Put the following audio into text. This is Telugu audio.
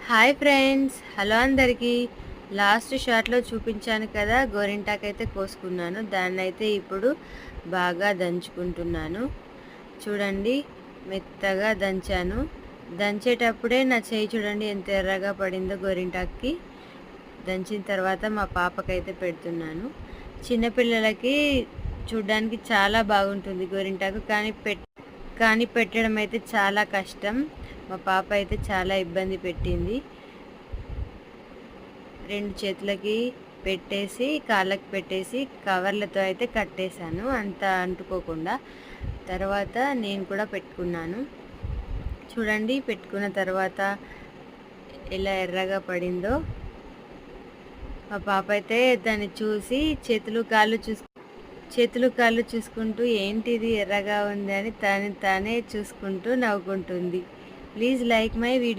హాయ్ ఫ్రెండ్స్, హలో అందరికీ. లాస్ట్ షాట్లో చూపించాను కదా, గోరింటాకైతే కోసుకున్నాను. దాన్నైతే ఇప్పుడు బాగా దంచుకుంటున్నాను. చూడండి, మెత్తగా దంచాను. దంచేటప్పుడే నా చేయి చూడండి ఎంత ఎర్రగా పడిందో గోరింటాక్కి. దంచిన తర్వాత మా పాపకైతే పెడుతున్నాను. చిన్నపిల్లలకి చూడడానికి చాలా బాగుంటుంది గోరింటాకు, కానీ పెట్టడం అయితే చాలా కష్టం. మా పాప అయితే చాలా ఇబ్బంది పెట్టింది. 2 చేతులకి పెట్టేసి, కాళ్ళకి పెట్టేసి కవర్లతో అయితే కట్టేశాను, అంత అంటుకోకుండా. తర్వాత నేను కూడా పెట్టుకున్నాను. చూడండి, పెట్టుకున్న తర్వాత ఎలా ఎర్రగా పడిందో. మా పాప అయితే దాన్ని చూసి చేతులు కాళ్ళు చూసుకుంటూ ఏంటిది ఎర్రగా ఉంది అని తానే చూసుకుంటూ నవ్వుకుంటుంది. Please like my video.